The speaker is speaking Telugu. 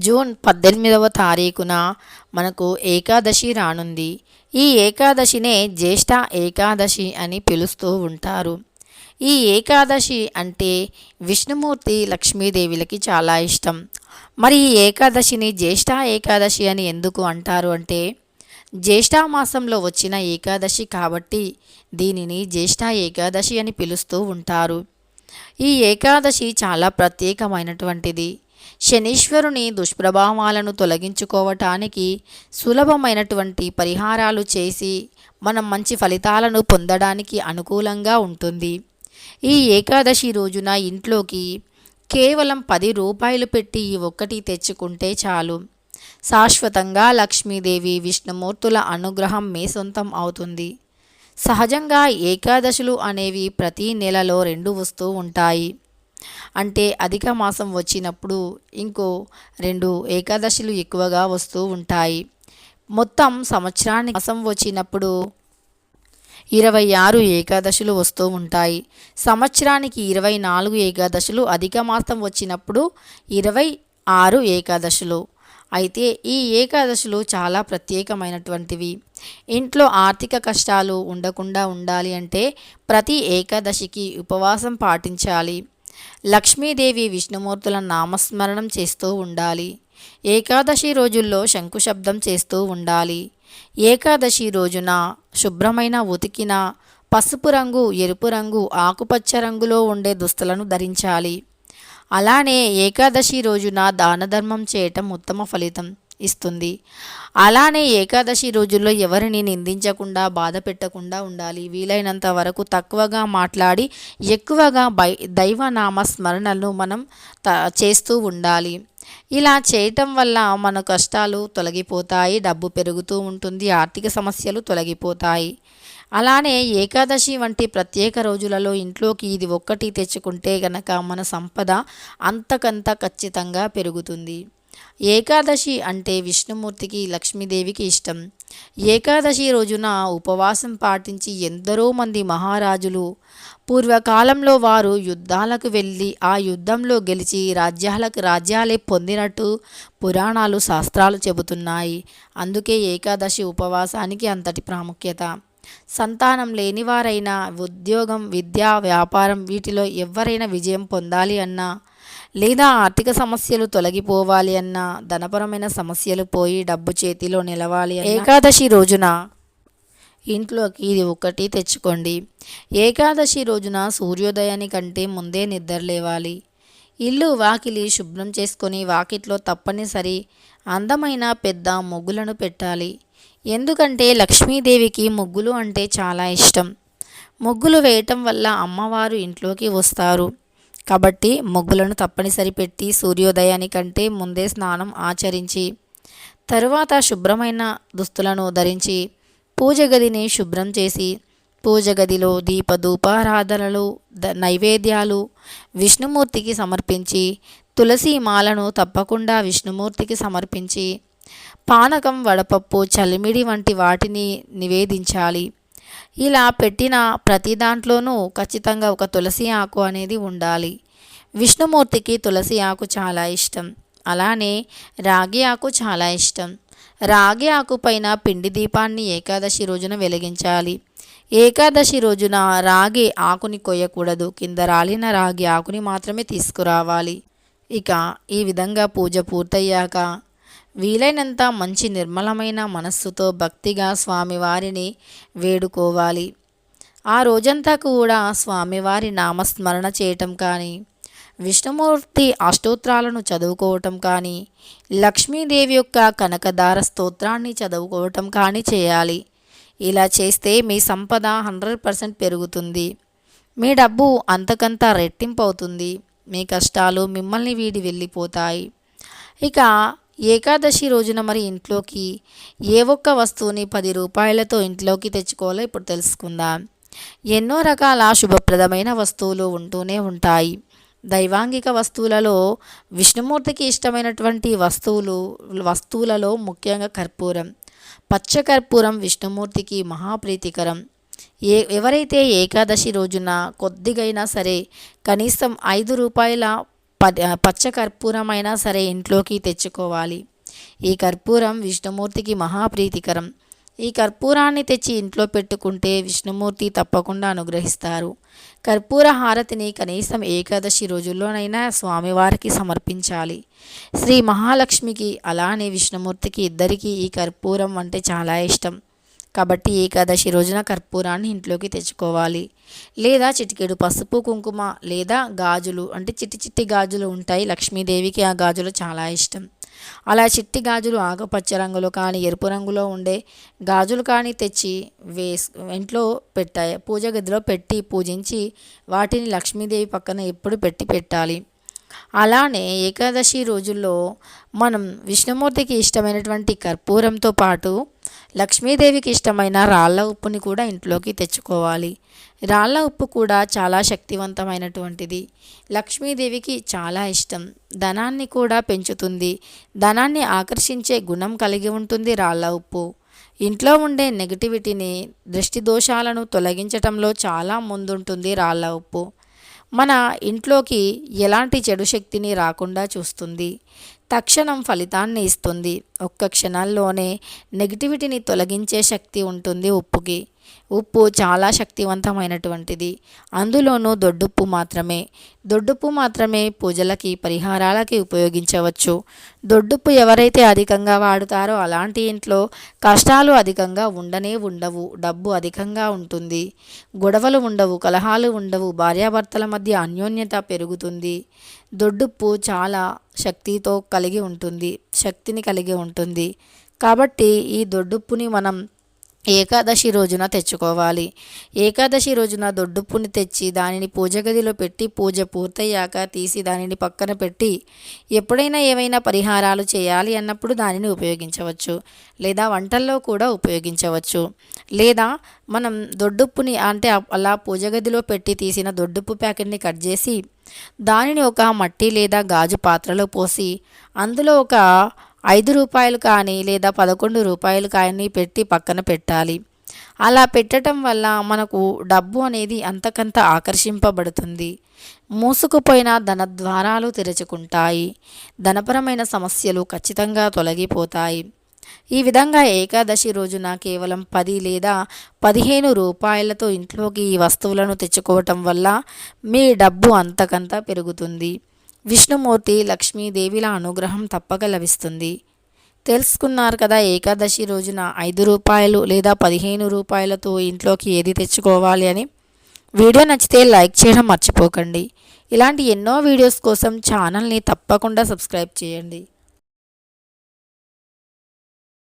జూన్ 18వ తారీఖున మనకు ఏకాదశి రానుంది. ఈ ఏకాదశినే జ్యేష్ఠ ఏకాదశి అని పిలుస్తూ ఉంటారు. ఈ ఏకాదశి అంటే విష్ణుమూర్తి లక్ష్మీదేవిలకి చాలా ఇష్టం. మరి ఈ ఏకాదశిని జ్యేష్ఠ ఏకాదశి అని ఎందుకు అంటారు అంటే, జ్యేష్ఠమాసంలో వచ్చిన ఏకాదశి కాబట్టి దీనిని జ్యేష్ఠ ఏకాదశి అని పిలుస్తూ ఉంటారు. ఈ ఏకాదశి చాలా ప్రత్యేకమైనటువంటిది. శనీశ్వరుని దుష్ప్రభావాలను తొలగించుకోవటానికి సులభమైనటువంటి పరిహారాలు చేసి మనం మంచి ఫలితాలను పొందడానికి అనుకూలంగా ఉంటుంది. ఈ ఏకాదశి రోజున ఇంట్లోకి కేవలం 10 రూపాయలు పెట్టి ఈ ఒక్కటి తెచ్చుకుంటే చాలు. శాశ్వతంగా లక్ష్మీదేవి విష్ణుమూర్తుల అనుగ్రహం మీ సొంతం అవుతుంది. సహజంగా ఏకాదశులు అనేవి ప్రతి నెలలో 2 వస్తూ ఉంటాయి. అంటే అధిక మాసం వచ్చినప్పుడు ఇంకో 2 ఏకాదశులు ఎక్కువగా వస్తూ ఉంటాయి. మొత్తం సంవత్సరానికి మాసం వచ్చినప్పుడు 26 ఏకాదశులు వస్తూ ఉంటాయి. సంవత్సరానికి 24 ఏకాదశులు, అధిక మాసం వచ్చినప్పుడు 26 ఏకాదశులు. అయితే ఈ ఏకాదశులు చాలా ప్రత్యేకమైనటువంటివి. ఇంట్లో ఆర్థిక కష్టాలు ఉండకుండా ఉండాలి అంటే ప్రతి ఏకాదశికి ఉపవాసం పాటించాలి. లక్ష్మీదేవి విష్ణుమూర్తుల నామస్మరణం చేస్తూ ఉండాలి. ఏకాదశి రోజుల్లో శంకుశబ్దం చేస్తూ ఉండాలి. ఏకాదశి రోజున శుభ్రమైన ఉతికిన పసుపు రంగు, ఎరుపు రంగు, ఆకుపచ్చ రంగులో ఉండే దుస్తులను ధరించాలి. అలానే ఏకాదశి రోజున దాన ధర్మం చేయటం ఉత్తమ ఫలితం ఇస్తుంది. అలానే ఏకాదశి రోజుల్లో ఎవరిని నిందించకుండా బాధ పెట్టకుండా ఉండాలి. వీలైనంత వరకు తక్కువగా మాట్లాడి ఎక్కువగా దైవనామ స్మరణను మనం చేస్తూ ఉండాలి. ఇలా చేయటం వల్ల మన కష్టాలు తొలగిపోతాయి, డబ్బు పెరుగుతూ ఉంటుంది, ఆర్థిక సమస్యలు తొలగిపోతాయి. అలానే ఏకాదశి వంటి ప్రత్యేక రోజులలో ఇంట్లోకి ఇది ఒక్కటి తెచ్చుకుంటే గనక మన సంపద అంతకంత ఖచ్చితంగా పెరుగుతుంది. ఏకాదశి అంటే విష్ణుమూర్తికి లక్ష్మీదేవికి ఇష్టం. ఏకాదశి రోజున ఉపవాసం పాటించి ఎందరో మంది మహారాజులు పూర్వకాలంలో వారు యుద్ధాలకు వెళ్ళి ఆ యుద్ధంలో గెలిచి రాజ్యాలే పొందినట్టు పురాణాలు శాస్త్రాలు చెబుతున్నాయి. అందుకే ఏకాదశి ఉపవాసానికి అంతటి ప్రాముఖ్యత. సంతానం లేనివారైనా ఉద్యోగం, విద్య, వ్యాపారం వీటిలో ఎవరైనా విజయం పొందాలి అన్నా, లేదా ఆర్థిక సమస్యలు తొలగిపోవాలి అన్నా, ధనపరమైన సమస్యలు పోయి డబ్బు చేతిలో నిలవాలి అన్నా ఏకాదశి రోజున ఇంట్లోకి ఇది ఒకటి తెచ్చుకోండి. ఏకాదశి రోజున సూర్యోదయానికంటే ముందే నిద్ర లేవాలి. ఇల్లు వాకిలి శుభ్రం చేసుకొని వాకిట్లో తప్పనిసరి అందమైన పెద్ద ముగ్గులను పెట్టాలి. ఎందుకంటే లక్ష్మీదేవికి ముగ్గులు అంటే చాలా ఇష్టం. ముగ్గులు వేయటం వల్ల అమ్మవారు ఇంట్లోకి వస్తారు. కాబట్టి ముగ్గులను తప్పనిసరి పెట్టి సూర్యోదయానికంటే ముందే స్నానం ఆచరించి తరువాత శుభ్రమైన దుస్తులను ధరించి పూజ గదిని శుభ్రం చేసి పూజ గదిలో ధూపారాధనలు, నైవేద్యాలు విష్ణుమూర్తికి సమర్పించి తులసి మాలను తప్పకుండా విష్ణుమూర్తికి సమర్పించి పానకం, వడపప్పు, చలిమిడి వంటి వాటిని నివేదించాలి. ఇలా పెట్టిన ప్రతి దాంట్లోనూ ఖచ్చితంగా ఒక తులసి ఆకు అనేది ఉండాలి. విష్ణుమూర్తికి తులసి ఆకు చాలా ఇష్టం. అలానే రాగి ఆకు చాలా ఇష్టం. రాగి ఆకు పైన పిండి దీపాన్ని ఏకాదశి రోజున వెలిగించాలి. ఏకాదశి రోజున రాగి ఆకుని కొయ్యకూడదు. కింద రాలిన రాగి ఆకుని మాత్రమే తీసుకురావాలి. ఇక ఈ విధంగా పూజ పూర్తయ్యాక వీలైనంత మంచి నిర్మలమైన మనస్సుతో భక్తిగా స్వామివారిని వేడుకోవాలి. ఆ రోజంతా కూడా స్వామివారి నామస్మరణ చేయటం కానీ, విష్ణుమూర్తి అష్టోత్తరాలను చదువుకోవటం కానీ, లక్ష్మీదేవి యొక్క కనకదార స్తోత్రాన్ని చదువుకోవటం కానీ చేయాలి. ఇలా చేస్తే మీ సంపద 100% పెరుగుతుంది. మీ డబ్బు అంతకంత రెట్టింపు అవుతుంది. మీ కష్టాలు మిమ్మల్ని వీడి వెళ్ళిపోతాయి. ఇక ఏకాదశి రోజున మరి ఇంట్లోకి ఏ ఒక్క వస్తువుని 10 రూపాయలతో ఇంట్లోకి తెచ్చుకోవాలో ఇప్పుడు తెలుసుకుందాం. ఎన్నో రకాల శుభప్రదమైన వస్తువులు ఉంటూనే ఉంటాయి. దైవాంగిక వస్తువులలో విష్ణుమూర్తికి ఇష్టమైనటువంటి వస్తువులలో ముఖ్యంగా కర్పూరం. పచ్చ కర్పూరం విష్ణుమూర్తికి మహాప్రీతికరం. ఎవరైతే ఏకాదశి రోజున కొద్దిగైనా సరే కనీసం 5 రూపాయల పచ్చ కర్పూరమైనా సరే ఇంట్లోకి తెచ్చుకోవాలి. ఈ కర్పూరం విష్ణుమూర్తికి మహాప్రీతికరం. ఈ కర్పూరాన్ని తెచ్చి ఇంట్లో పెట్టుకుంటే విష్ణుమూర్తి తప్పకుండా అనుగ్రహిస్తారు. కర్పూర హారతిని కనీసం ఏకాదశి రోజుల్లోనైనా స్వామివారికి సమర్పించాలి. శ్రీ మహాలక్ష్మికి అలానే విష్ణుమూర్తికి ఇద్దరికీ ఈ కర్పూరం అంటే చాలా ఇష్టం. కాబట్టి ఏకాదశి రోజున కర్పూరాన్ని ఇంట్లోకి తెచ్చుకోవాలి. లేదా చిటికెడు పసుపు కుంకుమ లేదా గాజులు అంటే చిట్టి చిట్టి గాజులు ఉంటాయి. లక్ష్మీదేవికి ఆ గాజులు చాలా ఇష్టం. అలా చిట్టి గాజులు ఆకుపచ్చ రంగులో కానీ ఎరుపు రంగులో ఉండే గాజులు కానీ తెచ్చి ఇంట్లో పూజ గదిలో పెట్టి పూజించి వాటిని లక్ష్మీదేవి పక్కన ఎప్పుడు పెట్టాలి. అలానే ఏకాదశి రోజుల్లో మనం విష్ణుమూర్తికి ఇష్టమైనటువంటి కర్పూరంతో పాటు లక్ష్మీదేవికి ఇష్టమైన రాళ్ళ ఉప్పుని కూడా ఇంట్లోకి తెచ్చుకోవాలి. రాళ్ళ ఉప్పు కూడా చాలా శక్తివంతమైనటువంటిది. లక్ష్మీదేవికి చాలా ఇష్టం. ధనాన్ని కూడా పెంచుతుంది. ధనాన్ని ఆకర్షించే గుణం కలిగి ఉంటుంది రాళ్ళ ఉప్పు. ఇంట్లో ఉండే నెగటివిటీని, దృష్టి దోషాలను తొలగించటంలో చాలా ముందుంటుంది రాళ్ళ ఉప్పు. మన ఇంట్లోకి ఎలాంటి చెడు శక్తిని రాకుండా చూస్తుంది. తక్షణం ఫలితాన్ని ఇస్తుంది. ఒక్క క్షణాల్లోనే నెగిటివిటీని తొలగించే శక్తి ఉంటుంది ఉప్పుకి. ఉప్పు చాలా శక్తివంతమైనటువంటిది. అందులోనూ దొడ్డుప్పు మాత్రమే పూజలకి పరిహారాలకి ఉపయోగించవచ్చు. దొడ్డుప్పు ఎవరైతే అధికంగా వాడుతారో అలాంటి ఇంట్లో కష్టాలు అధికంగా ఉండవు. డబ్బు అధికంగా ఉంటుంది. గొడవలు ఉండవు, కలహాలు ఉండవు. భార్యాభర్తల మధ్య అన్యోన్యత పెరుగుతుంది. దొడ్డుప్పు చాలా శక్తిని కలిగి ఉంటుంది. కాబట్టి ఈ దొడ్డుప్పుని మనం ఏకాదశి రోజున తెచ్చుకోవాలి. ఏకాదశి రోజున దొడ్డుప్పుని తెచ్చి దానిని పూజ గదిలో పెట్టి పూజ పూర్తయ్యాక తీసి దానిని పక్కన పెట్టి ఎప్పుడైనా ఏవైనా పరిహారాలు చేయాలి అన్నప్పుడు దానిని ఉపయోగించవచ్చు. లేదా వంటల్లో కూడా ఉపయోగించవచ్చు. లేదా మనం దొడ్డుప్పుని అంటే అలా పూజ గదిలో పెట్టి తీసిన దొడ్డుప్పు ప్యాకెట్ని కట్ చేసి దానిని ఒక మట్టి లేదా గాజు పాత్రలో పోసి అందులో ఒక 5 రూపాయలు కానీ లేదా 11 రూపాయలు కానీ పెట్టి పక్కన పెట్టాలి. అలా పెట్టడం వల్ల మనకు డబ్బు అనేది అంతకంత ఆకర్షింపబడుతుంది. మూసుకుపోయిన ధనద్వారాలు తెరుచుకుంటాయి. ధనపరమైన సమస్యలు ఖచ్చితంగా తొలగిపోతాయి. ఈ విధంగా ఏకాదశి రోజున కేవలం 10 లేదా 15 రూపాయలతో ఇంట్లోకి ఈ వస్తువులను తెచ్చుకోవటం వల్ల మీ డబ్బు అంతకంతా పెరుగుతుంది. విష్ణుమూర్తి లక్ష్మీదేవిల అనుగ్రహం తప్పక లభిస్తుంది. తెలుసుకున్నారు కదా ఏకాదశి రోజున 5 రూపాయలు లేదా 15 రూపాయలతో ఇంట్లోకి ఏది తెచ్చుకోవాలి అని. వీడియో నచ్చితే లైక్ చేయడం మర్చిపోకండి. ఇలాంటి ఎన్నో వీడియోస్ కోసం ఛానల్ని తప్పకుండా సబ్స్క్రైబ్ చేయండి.